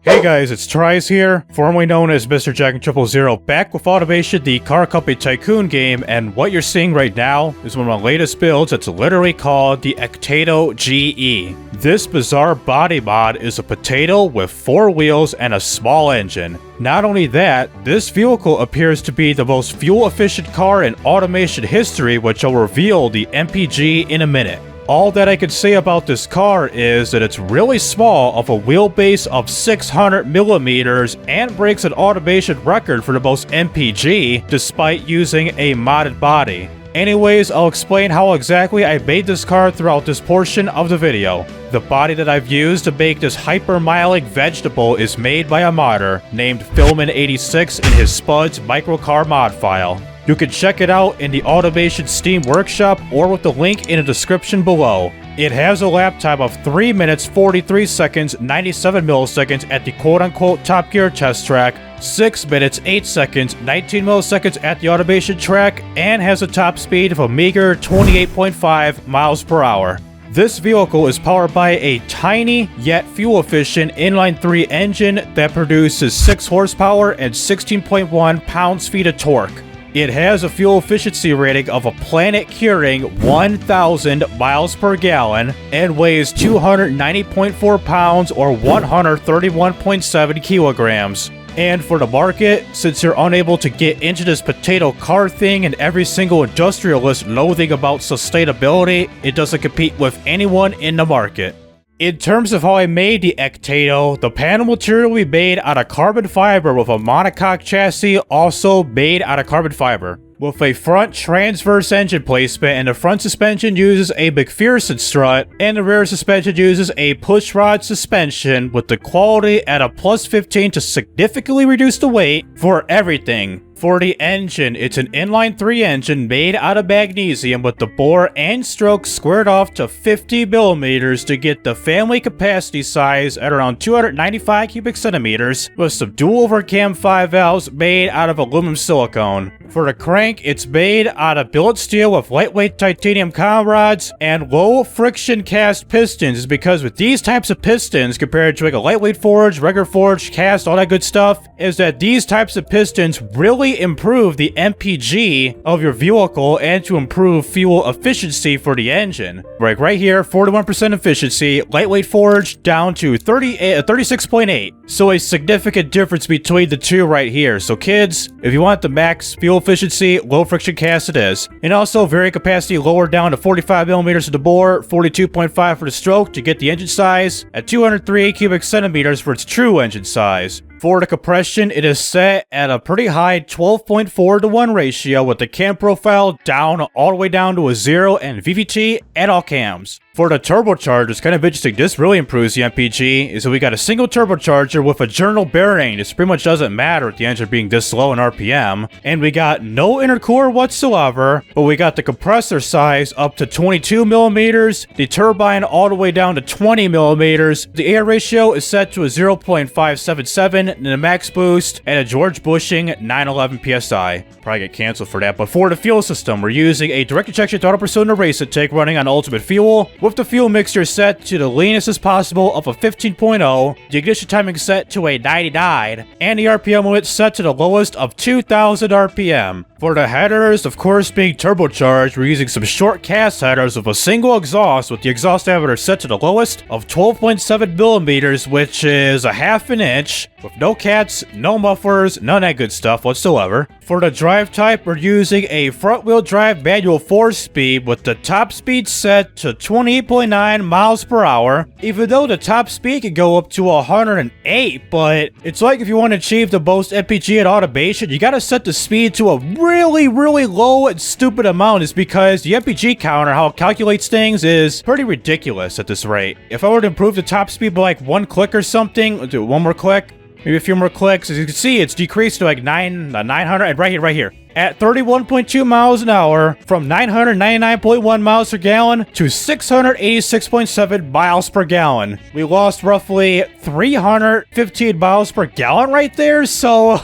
Hey guys, it's TRIZE here, formerly known as Mr. Jack 000, back with Automation, the car company Tycoon game, and what you're seeing right now is one of my latest builds that's literally called the Potato GE. This bizarre body mod is a potato with 4 wheels and a small engine. Not only that, this vehicle appears to be the most fuel-efficient car in automation history, which I'll reveal the MPG in a minute. All that I can say about this car is that it's really small, of a wheelbase of 600 millimeters, and breaks an automation record for the most MPG despite using a modded body. Anyways, I'll explain how exactly I made this car throughout this portion of the video. The body that I've used to make this hypermyelic vegetable is made by a modder named Filman86 in his Spuds microcar mod file. You can check it out in the Automation Steam Workshop or with the link in the description below. It has a lap time of 3 minutes 43 seconds 97 milliseconds at the quote-unquote Top Gear test track, 6 minutes 8 seconds 19 milliseconds at the automation track, and has a top speed of a meager 28.5 miles per hour. This vehicle is powered by a tiny yet fuel-efficient inline-3 engine that produces 6 horsepower and 16.1 pounds-feet of torque. It has a fuel efficiency rating of a planet-curing 1,000 miles per gallon and weighs 290.4 pounds or 131.7 kilograms. And for the market, since you're unable to get into this potato car thing and every single industrialist loathing about sustainability, it doesn't compete with anyone in the market. In terms of how I made the Potato, the panel material we made out of carbon fiber with a monocoque chassis, also made out of carbon fiber. With a front transverse engine placement, and the front suspension uses a McPherson strut, and the rear suspension uses a pushrod suspension with the quality at a +15 to significantly reduce the weight for everything. For the engine, it's an inline-3 engine made out of magnesium with the bore and stroke squared off to 50 millimeters to get the family capacity size at around 295 cubic centimeters, with some dual overcam 5 valves made out of aluminum silicone. For the crank, it's made out of billet steel with lightweight titanium com rods and low friction cast pistons, is because with these types of pistons, compared to like a lightweight forge, regular forge, cast, all that good stuff, is that these types of pistons really improve the MPG of your vehicle and to improve fuel efficiency for the engine. Like right here, 41% efficiency, lightweight forge down to 36.8. So a significant difference between the two right here. So kids, if you want the max fuel efficiency, low friction cast it is. And also varying capacity lowered down to 45 millimeters for the bore, 42.5 for the stroke to get the engine size, at 203 cubic centimeters for its true engine size. For the compression, it is set at a pretty high 12.4 to 1 ratio with the cam profile down all the way down to a 0 and VVT at all cams. For the turbocharger, it's kind of interesting. This really improves the MPG. Is that we got a single turbocharger with a journal bearing. This pretty much doesn't matter with the engine being this low in RPM. And we got no intercooler whatsoever, but we got the compressor size up to 22 millimeters, the turbine all the way down to 20 millimeters. The air ratio is set to a 0.577 and a max boost and a George Bushing 911 PSI. Probably get canceled for that. But for the fuel system, we're using a direct injection throttle persona race tank running on ultimate fuel, with the fuel mixture set to the leanest as possible of a 15.0, the ignition timing set to a 99, and the RPM limit set to the lowest of 2000 RPM. For the headers, of course being turbocharged, we're using some short cast headers with a single exhaust, with the exhaust diameter set to the lowest of 12.7 millimeters, which is a ½ inch, with no cats, no mufflers, none of that good stuff whatsoever. For the drive type, we're using a front-wheel drive manual 4-speed with the top speed set to 28.9 miles per hour, even though the top speed can go up to 108, but it's like if you want to achieve the most MPG at automation, you gotta set the speed to a really low and stupid amount, is because the MPG counter, how it calculates things, is pretty ridiculous at this rate. If I were to improve the top speed by like 1 click or something, do one more click, maybe a few more clicks, as you can see, it's decreased to like 900, and right here. At 31.2 miles an hour, from 999.1 miles per gallon to 686.7 miles per gallon. We lost roughly 315 miles per gallon right there, so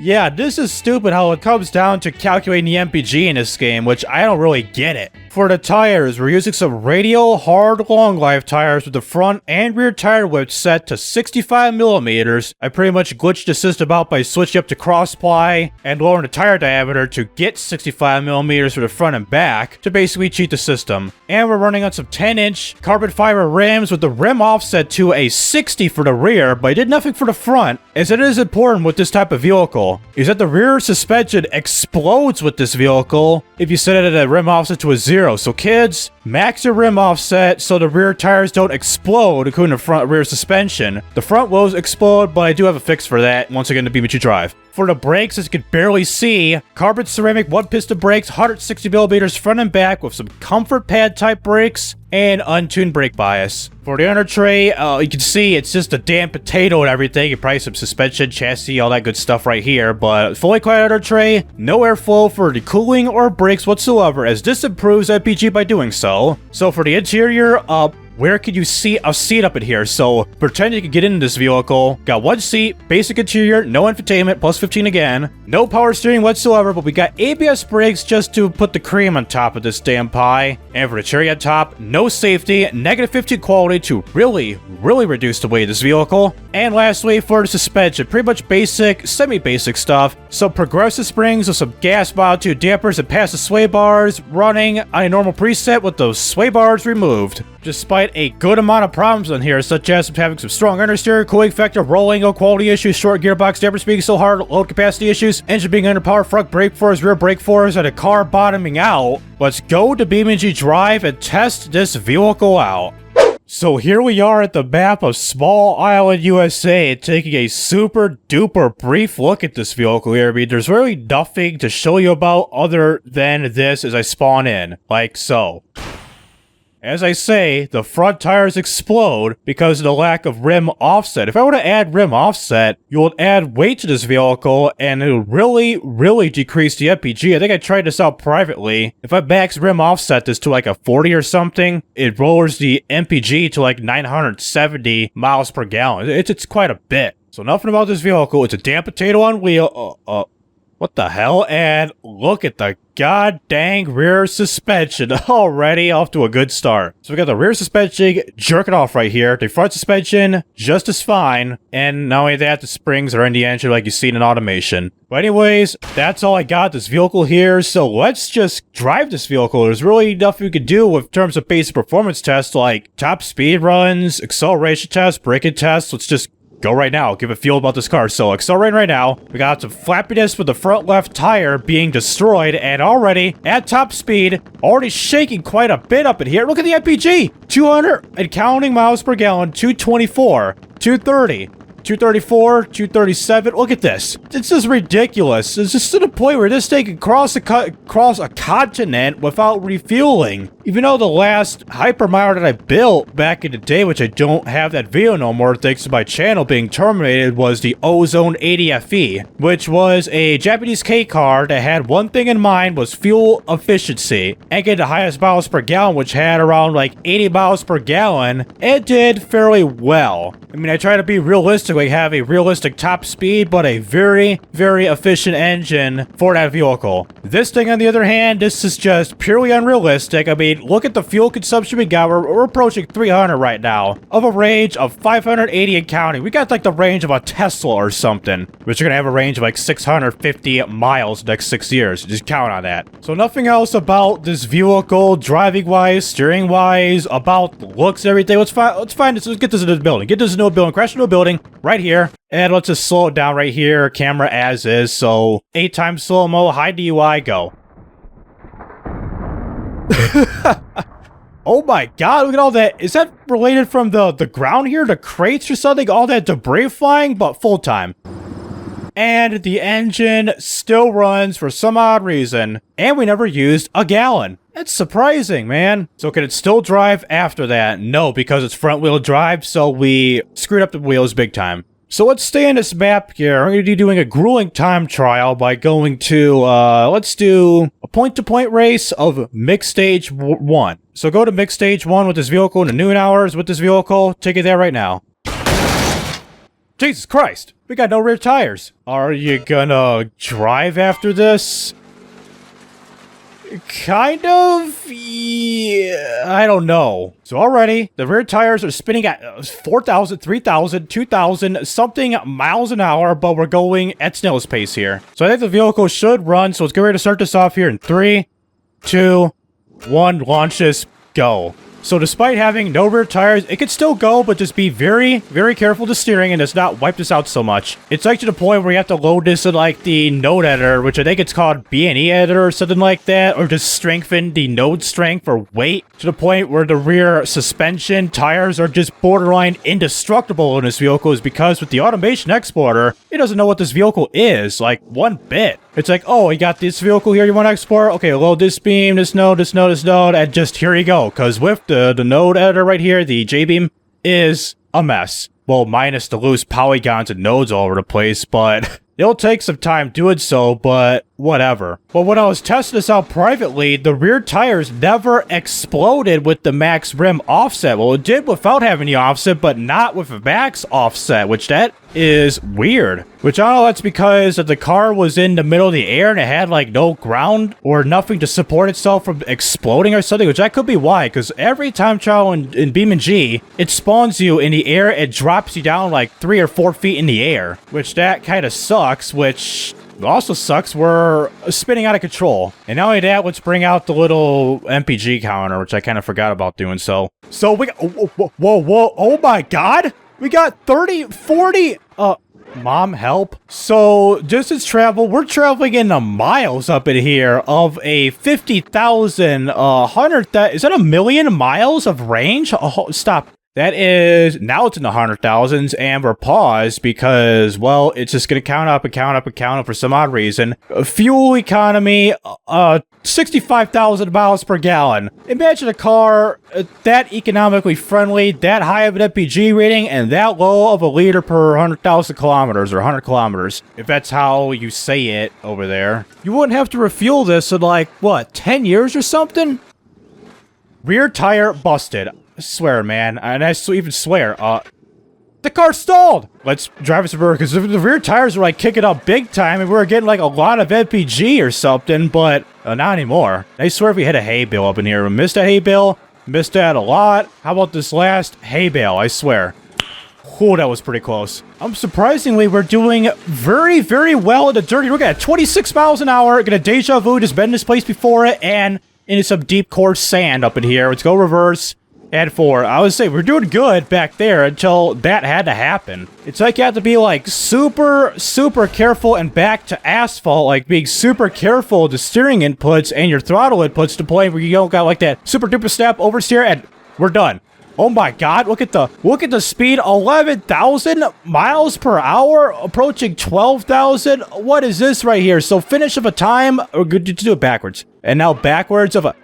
Yeah, this is stupid how it comes down to calculating the MPG in this game, which I don't really get it. For the tires, we're using some radial hard long life tires with the front and rear tire width set to 65mm. I pretty much glitched the system out by switching up to cross ply and lowering the tire diameter to get 65mm for the front and back to basically cheat the system. And we're running on some 10-inch carbon fiber rims with the rim offset to a 60 for the rear, but I did nothing for the front, as it is important with this type of vehicle, is that the rear suspension explodes with this vehicle if you set it at a rim offset to a 0. So kids, max your rim offset so the rear tires don't explode, including the front rear suspension. The front will explode, but I do have a fix for that once again to BeamNG.drive. For the brakes, as you can barely see, carbon ceramic 1-piston brakes, 160mm front and back with some comfort pad type brakes and untuned brake bias. For the under tray, you can see it's just a damn potato and everything. You probably some suspension, chassis, all that good stuff right here, but fully quiet under tray, no airflow for the cooling or brakes whatsoever, as this improves MPG by doing so. So for the interior, where can you see a seat up in here? So pretend you can get into this vehicle. Got one seat, basic interior, no infotainment, plus 15 again. No power steering whatsoever, but we got ABS brakes just to put the cream on top of this damn pie. And for the cherry on top, no safety, -15 quality to really reduce the weight of this vehicle. And lastly, for the suspension, pretty much basic, semi-basic stuff. Some progressive springs with some gas Mod 2 dampers and passive sway bars running on a normal preset with those sway bars removed. Despite a good amount of problems on here, such as having some strong understeer, cooling factor, rolling, low quality issues, short gearbox, dampers being so hard, load capacity issues, engine being underpowered, front brake force, rear brake force, and a car bottoming out, let's go to BeamNG.drive and test this vehicle out. So here we are at the map of Small Island, USA, taking a super duper brief look at this vehicle here. I mean, there's really nothing to show you about other than this as I spawn in, like so. As I say, the front tires explode because of the lack of rim offset. If I were to add rim offset, you would add weight to this vehicle and it would really decrease the MPG. I think I tried this out privately. If I max rim offset this to like a 40 or something, it lowers the MPG to like 970 miles per gallon. It's quite a bit. So nothing about this vehicle. It's a damn potato on wheel. What the hell? And look at the god dang rear suspension. Already off to a good start. So we got the rear suspension jerking off right here. The front suspension just as fine. And not only that, the springs are in the engine like you see in automation. But anyways, that's all I got this vehicle here. So let's just drive this vehicle. There's really nothing we could do in terms of basic performance tests like top speed runs, acceleration tests, braking tests. Let's just go right now. Give a feel about this car. So accelerating right now. We got some flappiness with the front left tire being destroyed, and already at top speed, already shaking quite a bit up in here. Look at the MPG. 200 and counting miles per gallon. 224, 230. 234, 237. Look at this. This is ridiculous. It's just to the point where this thing can cross a continent without refueling. Even though the last hypermile that I built back in the day, which I don't have that video no more thanks to my channel being terminated, was the Ozone 80 FE, which was a Japanese K car that had one thing in mind, was fuel efficiency, and get the highest miles per gallon, which had around like 80 miles per gallon. It did fairly well. I mean, I try to be realistic, like have a realistic top speed, but a very efficient engine for that vehicle. This thing, on the other hand, this is just purely unrealistic. I mean, look at the fuel consumption we got. We're approaching 300 right now, of a range of 580 and counting. We got like the range of a Tesla or something, which are gonna have a range of like 650 miles next 6 years. Just count on that. So nothing else about this vehicle, driving-wise, steering-wise, about looks, everything. Let's find this. Let's get this into the building. Get this into a building. Crash into a building right here. And let's just slow it down right here. Camera as is. So 8 times slow-mo, high DUI, go. Oh my god, look at all that. Is that related from the ground here? The crates or something? All that debris flying, but full time. And the engine still runs for some odd reason. And we never used a gallon. That's surprising, man. So can it still drive after that? No, because it's front wheel drive, so we screwed up the wheels big time. So let's stay on this map here. I'm going to be doing a grueling time trial by going to, let's do a point-to-point race of mixed stage 1. So go to mixed stage 1 with this vehicle in the noon hours with this vehicle. Take it there right now. Jesus Christ, we got no rear tires. Are you gonna drive after this? Kind of? Yeah, I don't know. So already, the rear tires are spinning at 4,000, 3,000, 2,000 something miles an hour, but we're going at snail's pace here. So I think the vehicle should run, so let's get ready to start this off here in 3, 2, 1, launch this, go. So despite having no rear tires, it could still go, but just be very, very careful to steering and does not wipe this out so much. It's like to the point where you have to load this in like the node editor, which I think it's called BeamNG editor or something like that, or just strengthen the node strength or weight to the point where the rear suspension tires are just borderline indestructible in this vehicle, is because with the automation exporter, it doesn't know what this vehicle is, like one bit. It's like, oh, you got this vehicle here you want to export? Okay, load this beam, this node, this node, this node, and just here you go. Because with the node editor right here, the JBeam is a mess. Well, minus the loose polygons and nodes all over the place, but it'll take some time doing so, but whatever. But when I was testing this out privately, the rear tires never exploded with the max rim offset. Well, it did without having the offset, but not with the max offset, which that is weird. Which I don't know, that's because the car was in the middle of the air and it had like no ground or nothing to support itself from exploding or something, which that could be why, because every time trial in BeamNG, it spawns you in the air, it drops you down like 3 or 4 feet in the air, which that kind of sucks, which also sucks, we're spinning out of control. And not only that, let's bring out the little MPG counter, which I kind of forgot about doing so. So we got, whoa, oh my god! We got 30, 40, Mom, help. So, distance travel, we're traveling in the miles up in here of a 50,000, 100,000, is that a million miles of range? Oh, stop. That is, now it's in the 100,000s, and we're paused because, well, it's just gonna count up and count up and count up for some odd reason. Fuel economy, 65,000 miles per gallon. Imagine a car that economically friendly, that high of an MPG rating, and that low of a liter per 100,000 kilometers, or 100 kilometers, if that's how you say it over there. You wouldn't have to refuel this in like, what, 10 years or something? Rear tire busted. I swear, man, and I even swear, the car stalled! Let's drive us over, because the rear tires were like kicking up big time, and we were getting like a lot of MPG or something, but not anymore. I swear if we hit a hay bale up in here. We missed a hay bale, missed that a lot. How about this last hay bale, I swear. Oh, that was pretty close. Surprisingly, we're doing very, very well in the dirty. We're at 26 miles an hour, get a deja vu, just been in this place before it, and into some deep coarse sand up in here. Let's go reverse. And 4. I would say we're doing good back there until that had to happen. It's like you have to be like super, super careful and back to asphalt, like being super careful with the steering inputs and your throttle inputs to the point where you don't got like that super duper step oversteer and we're done. Oh my god, look at the speed, 11,000 miles per hour, approaching 12,000. What is this right here? So finish of a time, or good to do it backwards. And now backwards of a,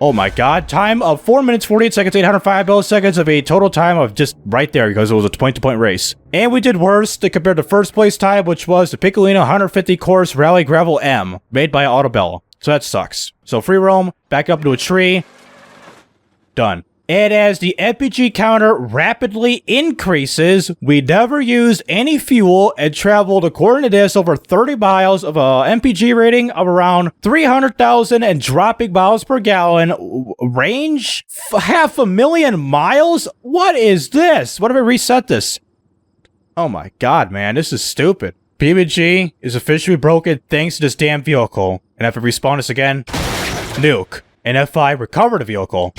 oh my god, time of 4 minutes, 48 seconds, 805 milliseconds of a total time of just right there because it was a point-to-point race. And we did worse compared to first place time, which was the Piccolino 150 course Rally Gravel M, made by Autobell. So that sucks. So free roam, back up to a tree, done. And as the MPG counter rapidly increases, we never used any fuel and traveled, according to this, over 30 miles of a MPG rating of around 300,000 and dropping miles per gallon. Range? 500,000 miles? What is this? What if I reset this? Oh my god, man, this is stupid. BeamNG is officially broken thanks to this damn vehicle. And if I respawn this again, nuke. And if I recover the vehicle,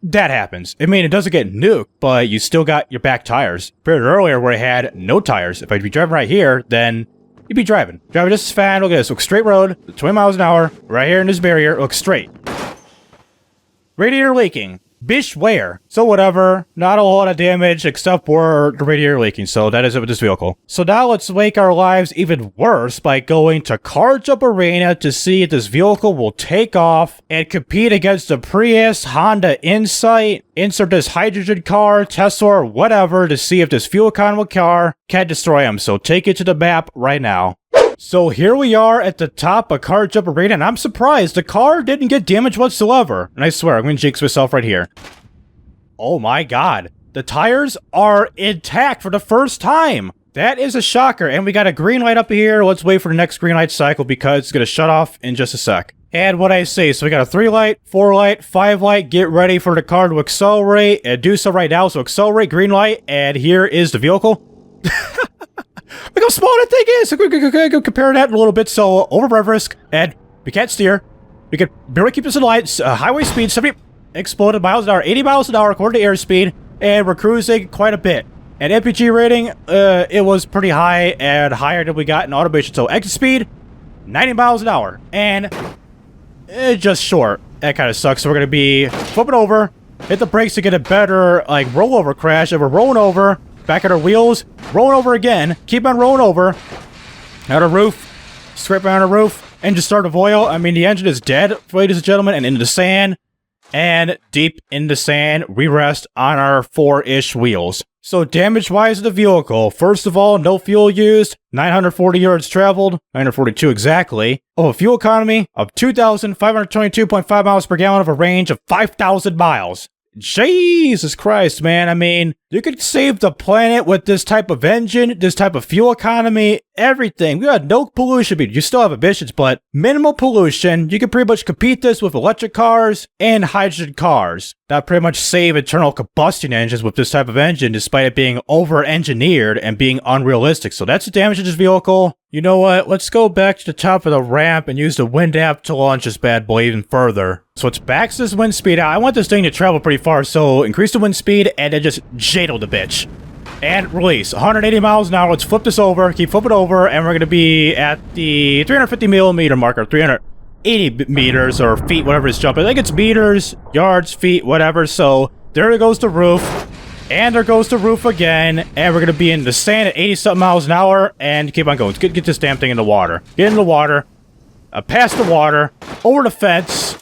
that happens. I mean, it doesn't get nuked, but you still got your back tires. Compared to earlier where I had no tires. If I'd be driving right here, then you'd be driving. Driving just as fast. Look at this. Look, straight road, 20 miles an hour, right here in this barrier. Look straight. Radiator leaking. Bish where? So whatever, not a whole lot of damage except for the radiator leaking, so that is it with this vehicle. So now let's make our lives even worse by going to Car Jump Arena to see if this vehicle will take off and compete against the Prius, Honda Insight, insert this hydrogen car, Tesla, or whatever to see if this fuel economy car can destroy them. So take it to the map right now. So here we are at the top of Car Jump Arena, and I'm surprised the car didn't get damaged whatsoever. And I swear, I'm gonna jinx myself right here. Oh my god. the tires are intact for the first time. That is a shocker. And we got a green light up here. Let's wait for the next green light cycle because it's going to shut off in just a sec. And what I say, so we got a 3 light, 4 light, 5 light. Get ready for the car to accelerate and do so right now. So accelerate, green light, and here is the vehicle. Look how small that thing is. So compare that a little bit. So over rev risk, and we can't steer. We can barely keep this in line. Highway speed 70 exploded miles an hour, 80 miles an hour according to airspeed, and we're cruising quite a bit. And MPG rating, it was pretty high and higher than we got in automation. So exit speed, 90 miles an hour, and just short. That kind of sucks. So we're gonna be flipping over, hit the brakes to get a better like rollover crash, and we're rolling over. Back at our wheels, rolling over again, keep on rolling over. Out of roof, scrape on our roof, engine start of oil. I mean, the engine is dead, ladies and gentlemen, and into the sand. And deep in the sand, we rest on our 4-ish wheels. So damage-wise of the vehicle, first of all, no fuel used, 940 yards traveled, 942 exactly, of a fuel economy of 2,522.5 miles per gallon of a range of 5,000 miles. Jesus Christ, man. I mean, you could save the planet with this type of engine, this type of fuel economy, everything. We had no pollution. You still have emissions, but minimal pollution. You can pretty much compete this with electric cars and hydrogen cars. That pretty much save internal combustion engines with this type of engine, despite it being over-engineered and being unrealistic. So that's the damage of this vehicle. You know what? Let's go back to the top of the ramp and use the wind app to launch this bad boy even further. So let's max this wind speed out. I want this thing to travel pretty far, so increase the wind speed and then just jadle the bitch. And release. 180 miles an hour. Let's flip this over. Keep flipping over, and we're going to be at the 350 millimeter marker. 380 meters or feet, whatever it's jumping. I think it's meters, yards, feet, whatever. So there goes the roof. And there goes the roof again, and we're going to be in the sand at 80-something miles an hour, and keep on going. Let's get this damn thing in the water. Get in the water, past the water, over the fence,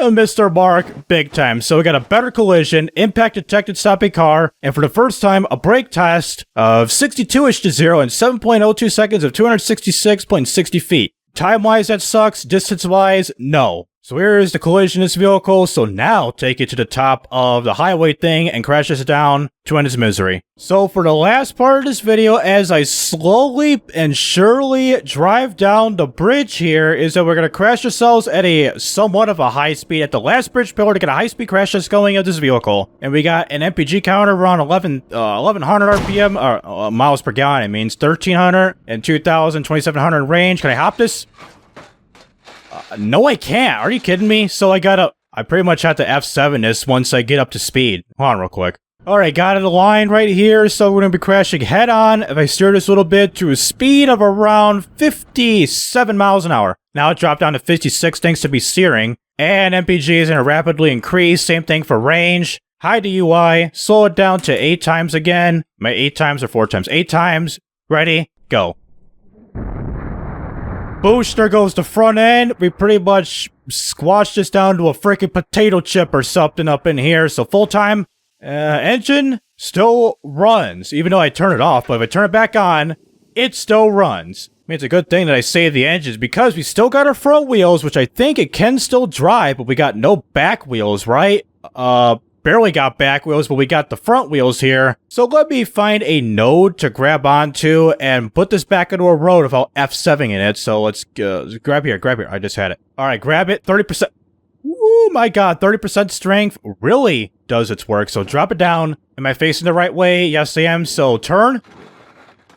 missed our mark big time. So we got a better collision, impact detected stopping car, and for the first time, a brake test of 62-ish to 0 in 7.02 seconds of 266.60 feet. Time-wise, that sucks. Distance-wise, no. So here is the collision of this vehicle, so now take it to the top of the highway thing and crash this down to end its misery. So for the last part of this video, as I slowly and surely drive down the bridge here, is that we're going to crash ourselves at a somewhat of a high speed at the last bridge pillar to get a high speed crash test going of this vehicle. And we got an MPG counter around 1100 RPM, or miles per gallon, it means 1300 and 2000, 2700 range. Can I hop this? No, I can't. Are you kidding me? So I pretty much have to F7 this once I get up to speed. Hold on real quick. Alright, got it aligned right here, so we're going to be crashing head on. If I steer this a little bit to a speed of around 57 miles an hour. Now it dropped down to 56 thanks to me steering. And MPG is going to rapidly increase. Same thing for range. High DUI. Slow it down to 8 times again. 8 times or 4 times? 8 times. Ready? Go. Boosh, there goes the front end. We pretty much squashed this down to a freaking potato chip or something up in here. So full time, engine still runs, even though I turn it off. But if I turn it back on, it still runs. I mean, it's a good thing that I saved the engines because we still got our front wheels, which I think it can still drive, but we got no back wheels, right? Barely got back wheels, but we got the front wheels here. So let me find a node to grab onto and put this back into a road without F7 in it. So let's grab here. I just had it. All right, grab it. 30%. Oh my God, 30% strength really does its work. So drop it down. Am I facing the right way? Yes, I am. So turn.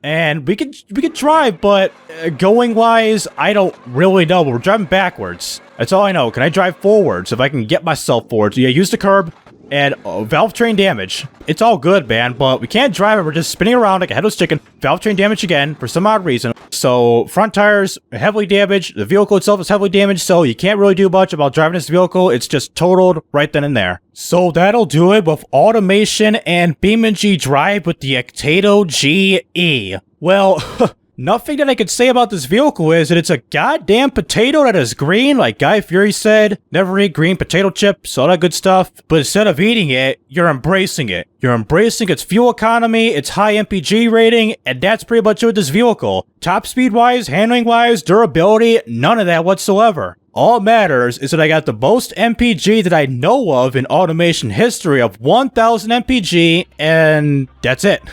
And we could drive, but going wise, I don't really know. We're driving backwards. That's all I know. Can I drive forwards if I can get myself forwards? Yeah, use the curb. And valve train damage. It's all good, man, but we can't drive it. We're just spinning around like a headless chicken. Valve train damage again for some odd reason. So front tires are heavily damaged. The vehicle itself is heavily damaged, so you can't really do much about driving this vehicle. It's just totaled right then and there. So that'll do it with automation and BeamNG.drive with the Octado GE. Well, nothing that I could say about this vehicle is that it's a goddamn potato that is green, like Guy Fieri said. Never eat green potato chips, all that good stuff. But instead of eating it, you're embracing it. You're embracing its fuel economy, its high MPG rating, and that's pretty much it with this vehicle. Top speed-wise, handling-wise, durability, none of that whatsoever. All matters is that I got the most MPG that I know of in automation history of 1000 MPG, and that's it.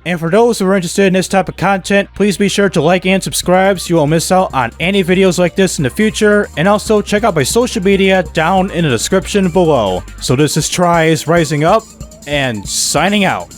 And for those who are interested in this type of content, please be sure to like and subscribe so you won't miss out on any videos like this in the future, and also check out my social media down in the description below. So this is TRIZE rising up and signing out.